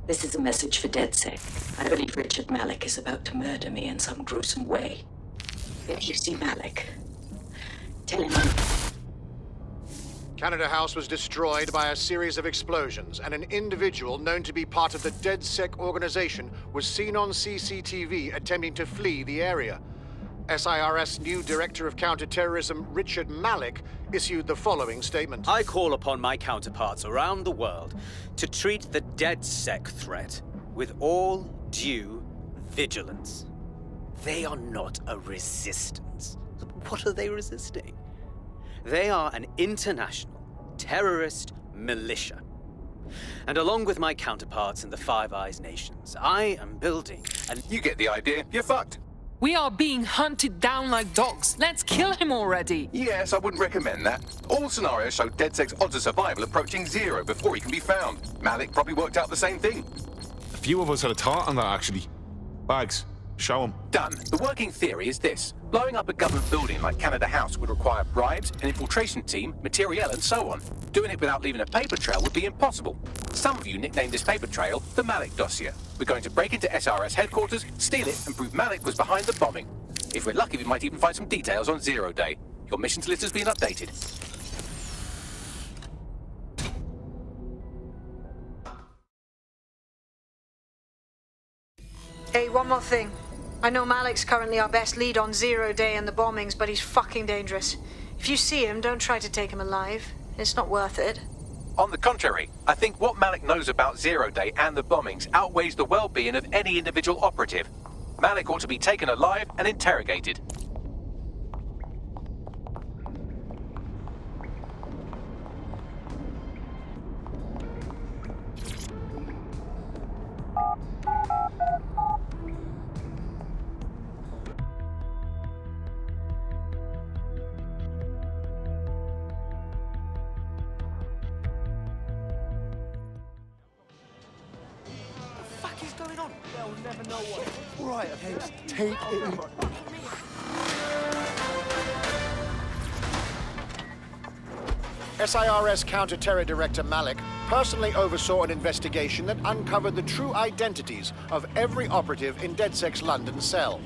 This is a message for DedSec. I believe Richard Malik is about to murder me in some gruesome way. If you see Malik, tell him Canada House was destroyed by a series of explosions, and an individual known to be part of the DedSec organization was seen on CCTV attempting to flee the area. SIRS new Director of Counter-Terrorism Richard Malik issued the following statement. I call upon my counterparts around the world to treat the DedSec threat with all due vigilance. They are not a resistance. What are they resisting? They are an international terrorist militia. And along with my counterparts in the Five Eyes nations, I am building an... You get the idea. You're fucked. We are being hunted down like dogs. Let's kill him already. Yes, I wouldn't recommend that. All scenarios show DedSec's odds of survival approaching 0 before he can be found. Malik probably worked out the same thing. A few of us had a thought on that, actually. Bags, show him. Done. The working theory is this. Blowing up a government building like Canada House would require bribes, an infiltration team, materiel, and so on. Doing it without leaving a paper trail would be impossible. Some of you nicknamed this paper trail the Malik Dossier. We're going to break into SRS headquarters, steal it, and prove Malik was behind the bombing. If we're lucky, we might even find some details on Zero Day. Your missions list has been updated. Hey, one more thing. I know Malik's currently our best lead on Zero Day and the bombings, but he's fucking dangerous. If you see him, don't try to take him alive. It's not worth it. On the contrary, I think what Malik knows about Zero Day and the bombings outweighs the well-being of any individual operative. Malik ought to be taken alive and interrogated. Right, okay, take it. SIRS Counter-Terror Director Malik personally oversaw an investigation that uncovered the true identities of every operative in DedSec's London cell.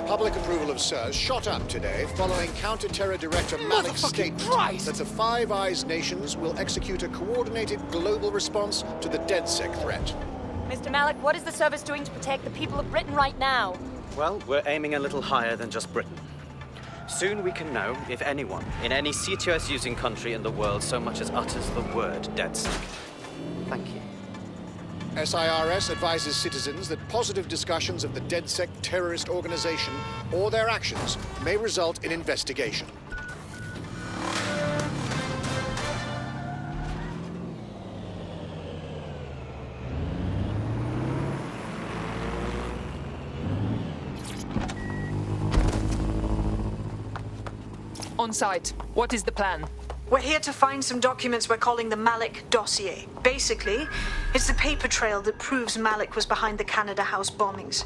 Public approval of SIRS shot up today following Counter-Terror Director Malik's statement that the Five Eyes nations will execute a coordinated global response to the DedSec threat. Mr. Malik, what is the service doing to protect the people of Britain right now? Well, we're aiming a little higher than just Britain. Soon we can know if anyone in any CTOS-using country in the world so much as utters the word DedSec. Thank you. SIRS advises citizens that positive discussions of the DedSec terrorist organization or their actions may result in investigation. On site, what is the plan? We're here to find some documents we're calling the Malik Dossier. Basically, it's the paper trail that proves Malik was behind the Canada House bombings.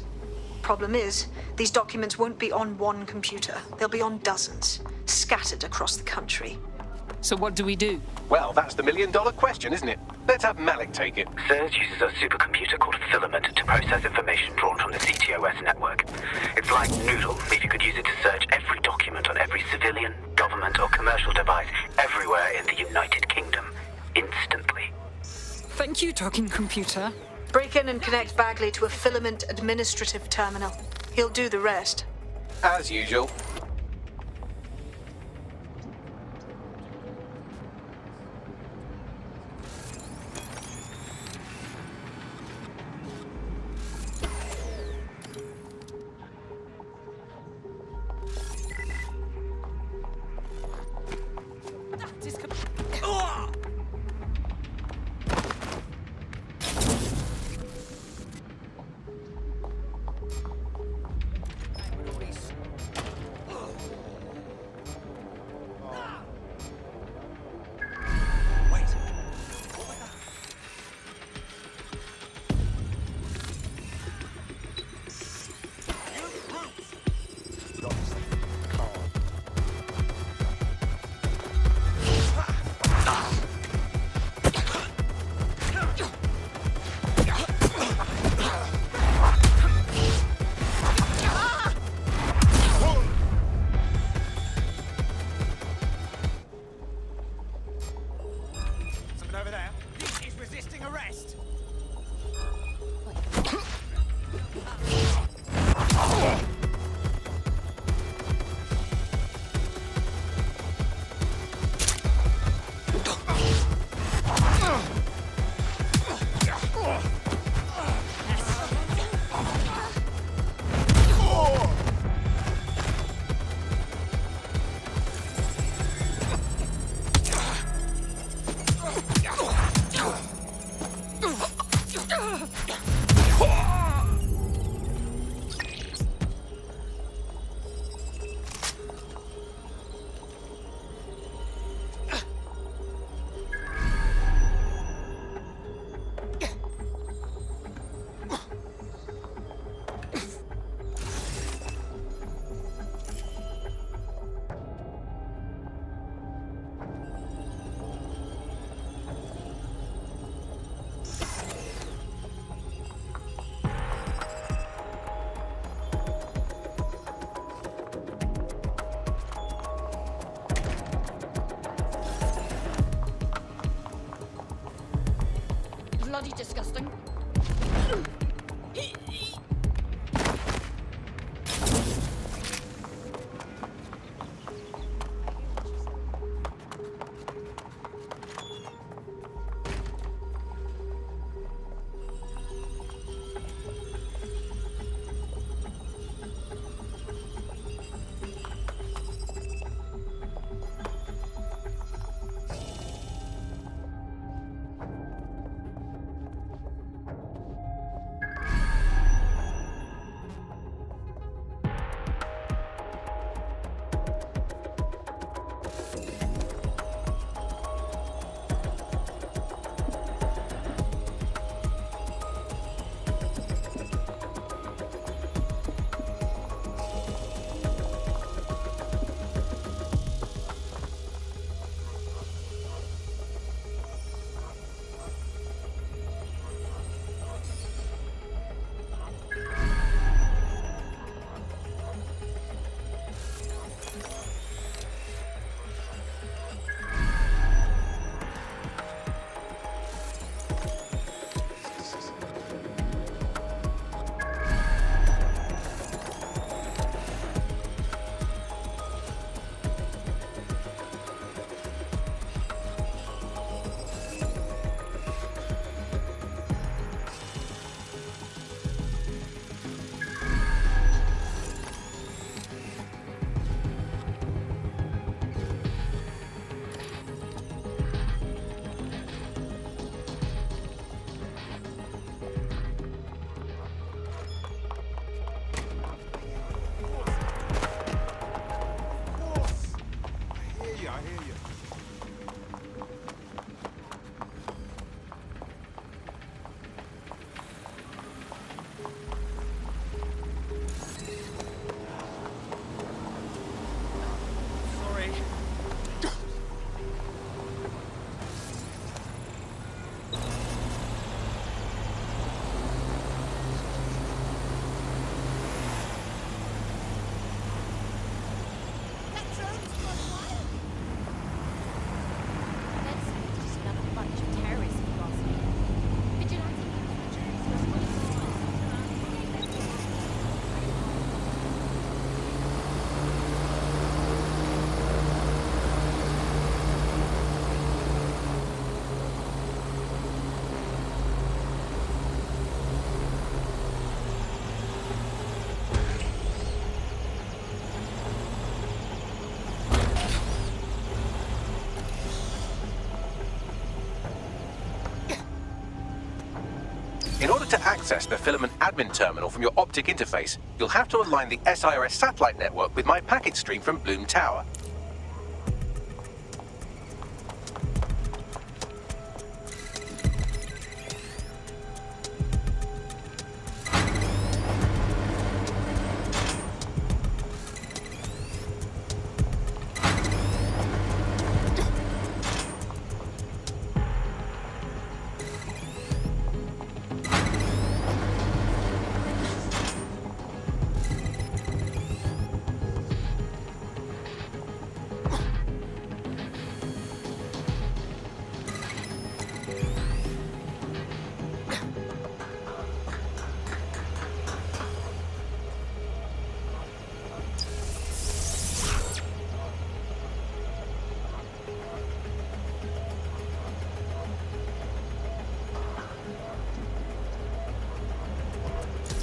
Problem is, these documents won't be on one computer. They'll be on dozens, scattered across the country. So what do we do? Well, that's the million-dollar question, isn't it? Let's have Malik take it. SIRS uses a supercomputer called Filament to process information drawn from the CTOS network. It's like Noodle, if you could use it to search every document on every civilian, government or commercial device everywhere in the United Kingdom, instantly. Thank you, talking computer. Break in and connect Bagley to a Filament administrative terminal. He'll do the rest. As usual. resisting arrest. Bloody disgusting. In order to access the filament admin terminal from your optic interface, you'll have to align the SIRS satellite network with my packet stream from Bloom Tower.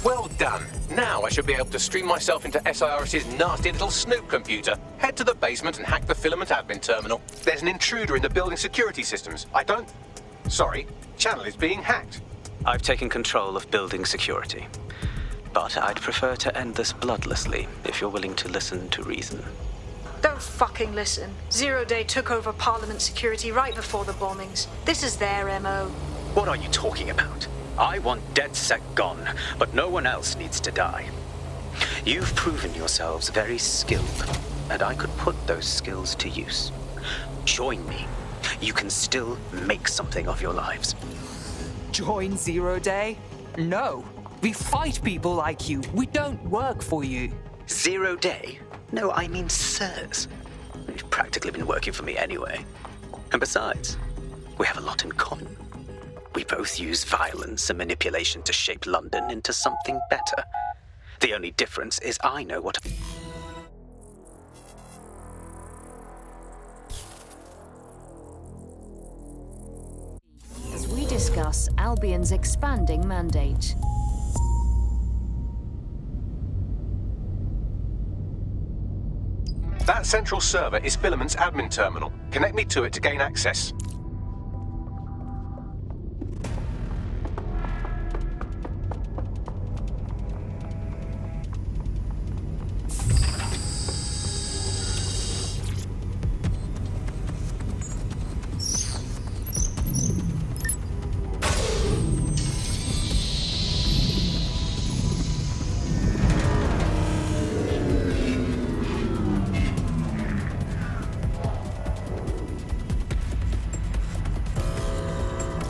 Well done. Now I should be able to stream myself into SIRS's nasty little snoop computer, head to the basement and hack the filament admin terminal. There's an intruder in the building security systems. Sorry, channel is being hacked. I've taken control of building security. But I'd prefer to end this bloodlessly, if you're willing to listen to reason. Don't fucking listen. Zero Day took over Parliament security right before the bombings. This is their MO. What are you talking about? I want DedSec gone, but no one else needs to die. You've proven yourselves very skilled, and I could put those skills to use. Join me. You can still make something of your lives. Join Zero Day? No. We fight people like you. We don't work for you. 0 Day? No, I mean SIRS. You've practically been working for me anyway. And besides, we have a lot in common. We both use violence and manipulation to shape London into something better. The only difference is I know what... As we discuss Albion's expanding mandate. That central server is Filament's admin terminal. Connect me to it to gain access.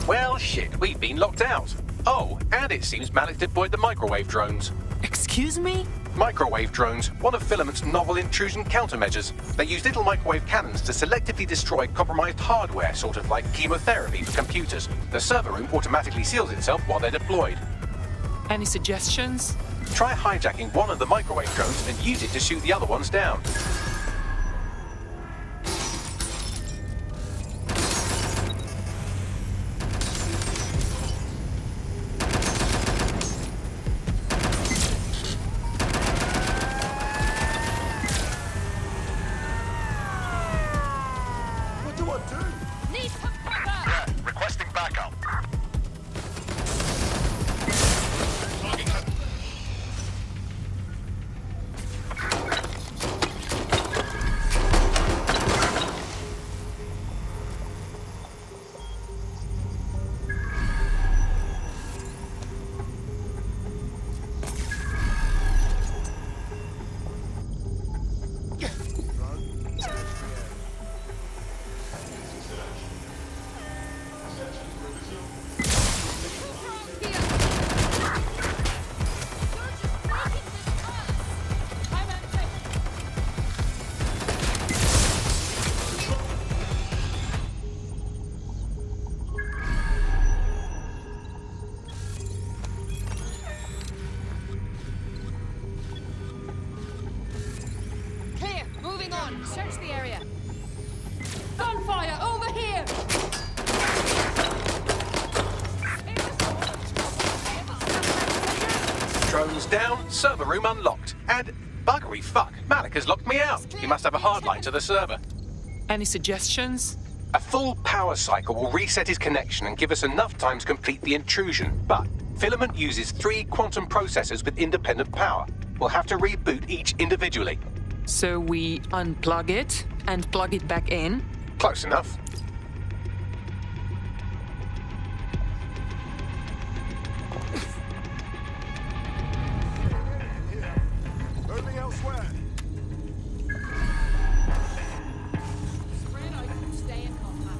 Well, shit, we've been locked out. Oh, and it seems Malik deployed the microwave drones. Excuse me? Microwave drones, one of Filament's novel intrusion countermeasures. They use little microwave cannons to selectively destroy compromised hardware, sort of like chemotherapy for computers. The server room automatically seals itself while they're deployed. Any suggestions? Try hijacking one of the microwave drones and use it to shoot the other ones down. Search the area. Gunfire over here! Drones down, server room unlocked. And buggery fuck, Malik has locked me out. He must have a hard line to the server. Any suggestions? A full power cycle will reset his connection and give us enough time to complete the intrusion. But Filament uses 3 quantum processors with independent power. We'll have to reboot each individually. So we unplug it and plug it back in? Close enough. Moving elsewhere. Spread out and stay in contact.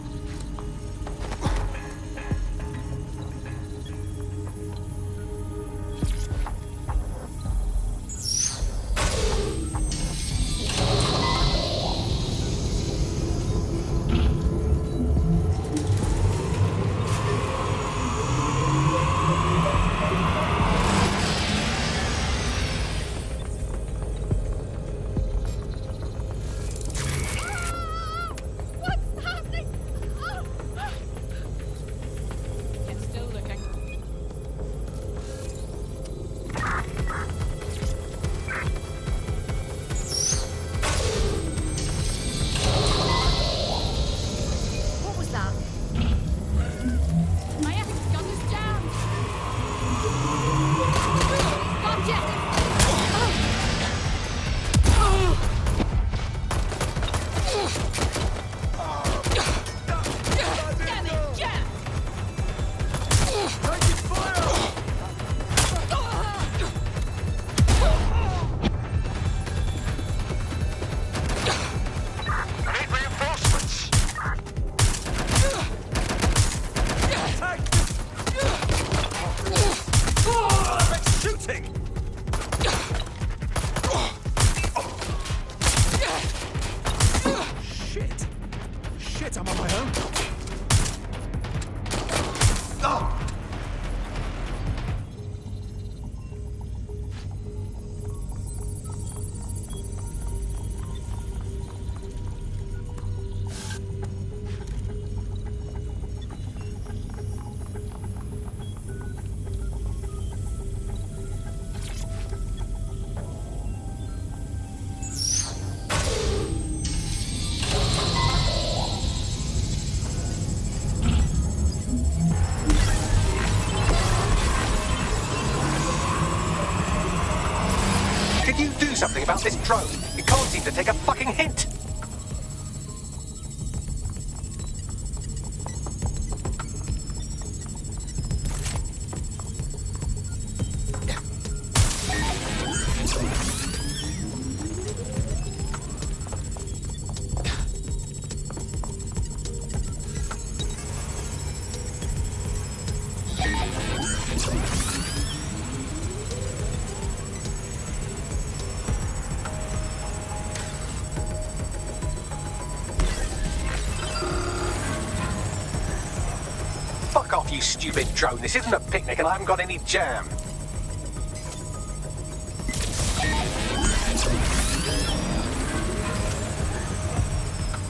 This drone, it can't seem to take a fucking hint. Fuck off, you stupid drone. This isn't a picnic and I haven't got any jam.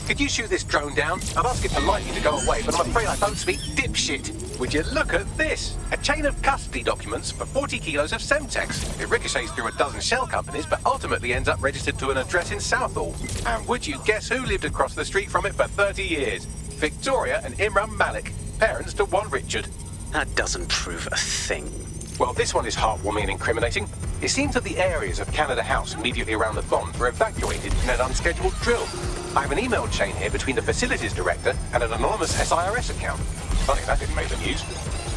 Could you shoot this drone down? I'd ask it politely to go away, but I'm afraid I don't speak dipshit. Would you look at this? A chain of custody documents for 40 kilos of Semtex. It ricochets through a dozen shell companies, but ultimately ends up registered to an address in Southall. And would you guess who lived across the street from it for 30 years? Victoria and Imran Malik, parents to one Richard. That doesn't prove a thing. Well, this one is heartwarming and incriminating. It seems that the areas of Canada House immediately around the bomb were evacuated in an unscheduled drill. I have an email chain here between the facilities director and an anonymous SIRS account. Funny that didn't make the news.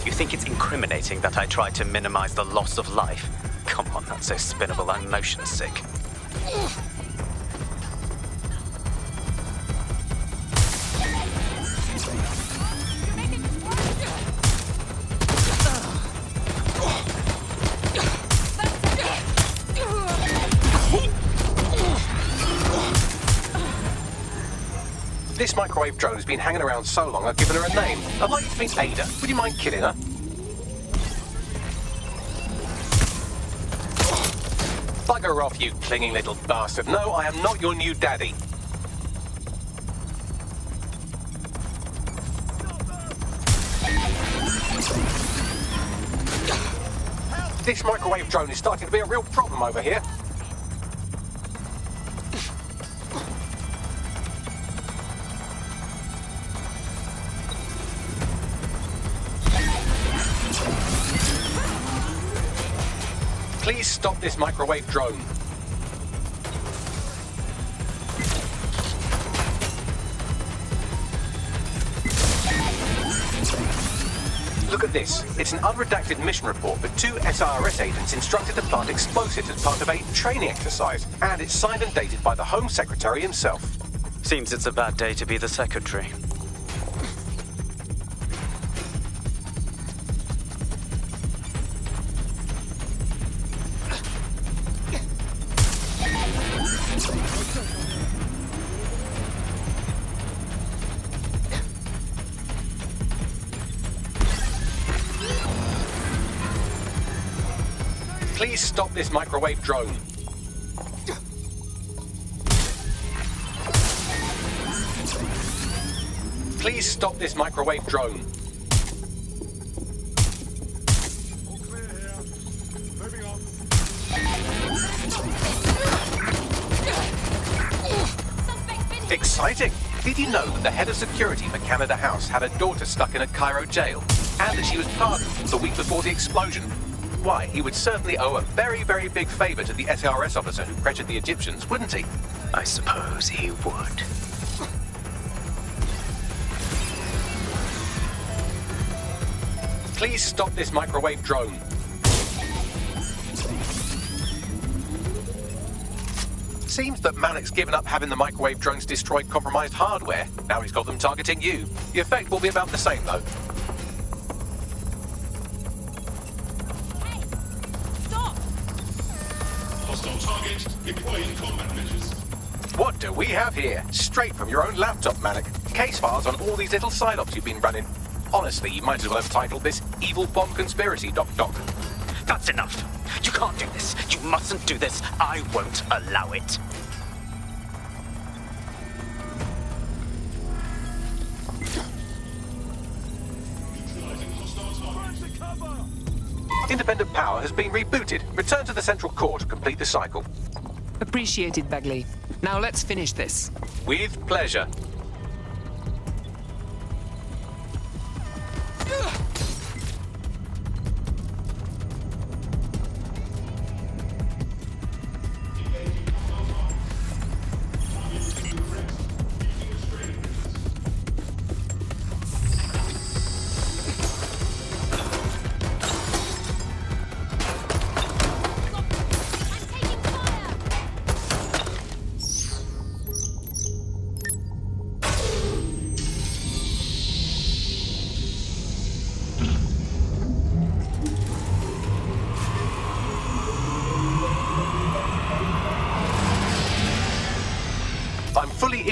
You think it's incriminating that I tried to minimize the loss of life? Come on, that's so spinnable, I'm motion sick. This microwave drone has been hanging around so long I've given her a name. I'd like you to meet Ada. Would you mind killing her? Bugger off, you clinging little bastard. No, I am not your new daddy. This microwave drone is starting to be a real problem over here. Please stop this microwave drone. Look at this. It's an unredacted mission report with 2 SIRS agents instructed to plant explosives as part of a training exercise. And it's signed and dated by the Home Secretary himself. Seems it's a bad day to be the Secretary. Please stop this microwave drone. Please stop this microwave drone. All clear here. Moving on. Exciting! Did you know that the head of security for Canada House had a daughter stuck in a Cairo jail? And that she was pardoned the week before the explosion? Why, he would certainly owe a very, very big favour to the SIRS officer who pressured the Egyptians, wouldn't he? I suppose he would. Please stop this microwave drone. Seems that Malik's given up having the microwave drones destroy compromised hardware. Now he's got them targeting you. The effect will be about the same, though. Target, deploying combat measures. What do we have here? Straight from your own laptop, Malik. Case files on all these little side ops you've been running. Honestly, you might as well have titled this Evil Bomb Conspiracy, Doc. That's enough. You can't do this. You mustn't do this. I won't allow it. Independent power has been rebooted. Return to the central core to complete the cycle. Appreciated, Bagley. Now let's finish this. With pleasure.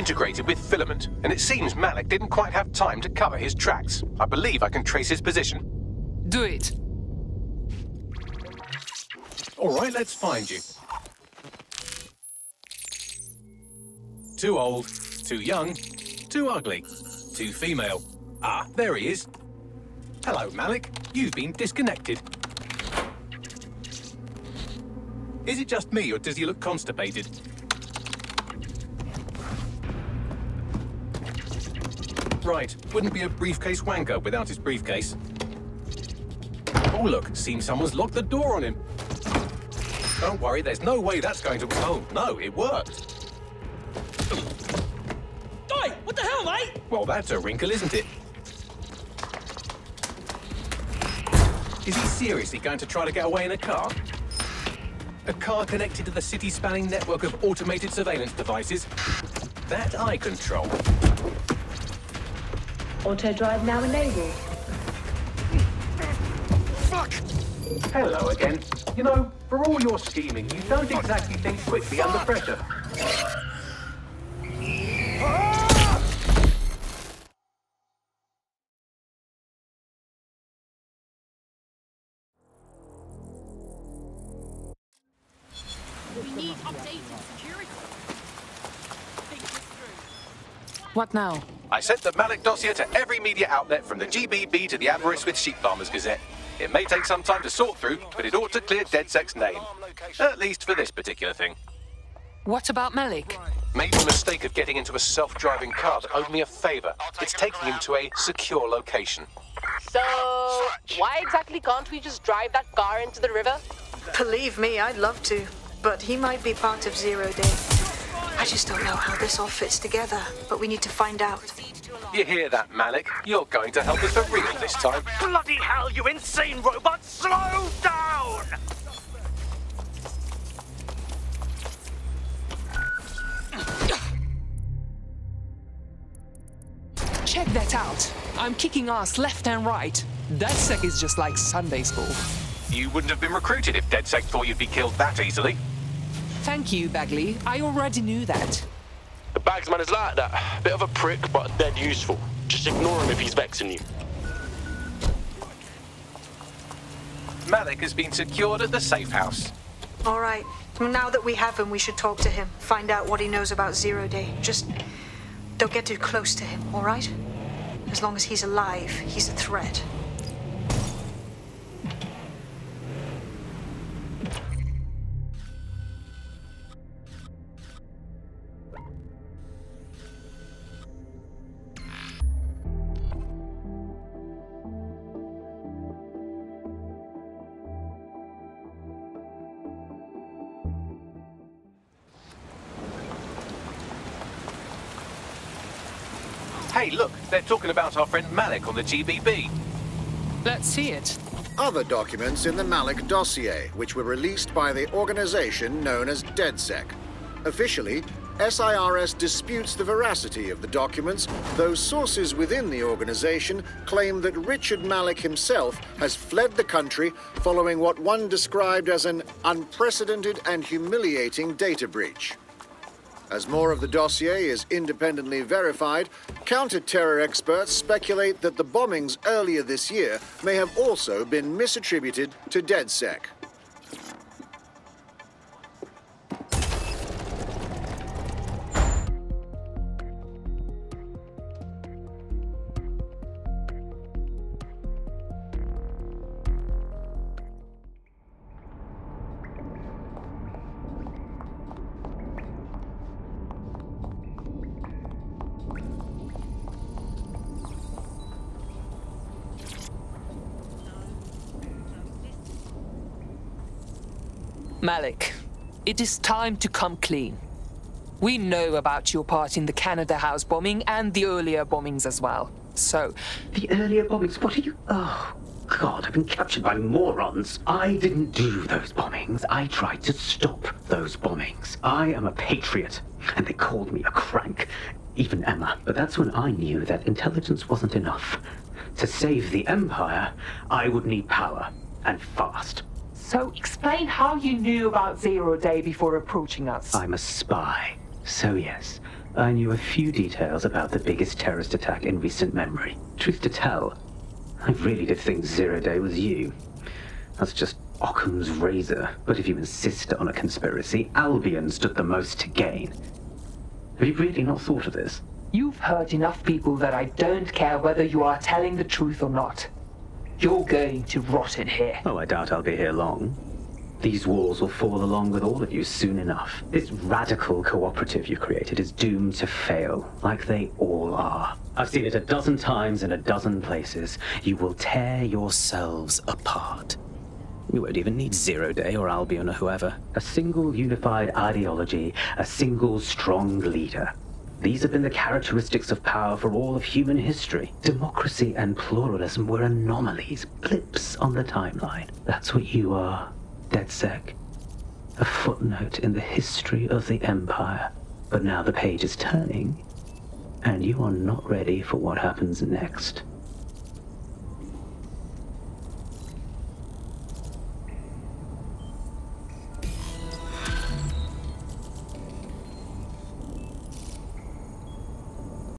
integrated with Filament, and it seems Malik didn't quite have time to cover his tracks. I believe I can trace his position. Do it. All right, let's find you. Too old, too young, too ugly, too female. Ah, there he is. Hello, Malik. You've been disconnected. Is it just me, or does he look constipated? Right, wouldn't be a briefcase wanker without his briefcase. Oh look, seems someone's locked the door on him. Don't worry, there's no way that's going to... Oh, no, it worked. Oi, what the hell, mate? Well, that's a wrinkle, isn't it? Is he seriously going to try to get away in a car? A car connected to the city-spanning network of automated surveillance devices? That I control. Auto drive now enabled. Fuck! Hello again. You know, for all your scheming, you don't exactly think quickly under pressure. We need updated security. Think this through. What now? I sent the Malik Dossier to every media outlet from the GBB to the Aberystwyth Sheep Farmers Gazette. It may take some time to sort through, but it ought to clear DedSec's name. At least for this particular thing. What about Malik? Made the mistake of getting into a self-driving car that owed me a favor. It's taking him to a secure location. So, why exactly can't we just drive that car into the river? Believe me, I'd love to. But he might be part of Zero Day. I just don't know how this all fits together, but we need to find out. You hear that, Malik? You're going to help us for real this time. Bloody hell, you insane robot! Slow down! Check that out. I'm kicking ass left and right. DedSec is just like Sunday school. You wouldn't have been recruited if DedSec thought you'd be killed that easily. Thank you, Bagley. I already knew that. The Bagsman is like that. Bit of a prick, but dead useful. Just ignore him if he's vexing you. Malik has been secured at the safe house. All right. Now that we have him, we should talk to him. Find out what he knows about Zero Day. Just don't get too close to him, all right? As long as he's alive, he's a threat. Hey, look, they're talking about our friend Malik on the GBB. Let's see it. Other documents in the Malik Dossier, which were released by the organization known as DedSec. Officially, SIRS disputes the veracity of the documents, though sources within the organization claim that Richard Malik himself has fled the country following what one described as an unprecedented and humiliating data breach. As more of the dossier is independently verified, counter-terror experts speculate that the bombings earlier this year may have also been misattributed to DedSec. Malik, it is time to come clean. We know about your part in the Canada House bombing and the earlier bombings as well. So... The earlier bombings? What are you... Oh, God, I've been captured by morons. I didn't do those bombings. I tried to stop those bombings. I am a patriot, and they called me a crank. Even Emma. But that's when I knew that intelligence wasn't enough. To save the Empire, I would need power, and fast. So explain how you knew about Zero Day before approaching us. I'm a spy. So yes, I knew a few details about the biggest terrorist attack in recent memory. Truth to tell, I really did think Zero Day was you. That's just Occam's razor. But if you insist on a conspiracy, Albion stood the most to gain. Have you really not thought of this? You've hurt enough people that I don't care whether you are telling the truth or not. You're going to rot in here. Oh, I doubt I'll be here long. These walls will fall along with all of you soon enough. This radical cooperative you created is doomed to fail, like they all are. I've seen it a dozen times in a dozen places. You will tear yourselves apart. You won't even need Zero Day or Albion or whoever. A single unified ideology, a single strong leader. These have been the characteristics of power for all of human history. Democracy and pluralism were anomalies, blips on the timeline. That's what you are. DedSec, a footnote in the history of the Empire. But now the page is turning, and you are not ready for what happens next.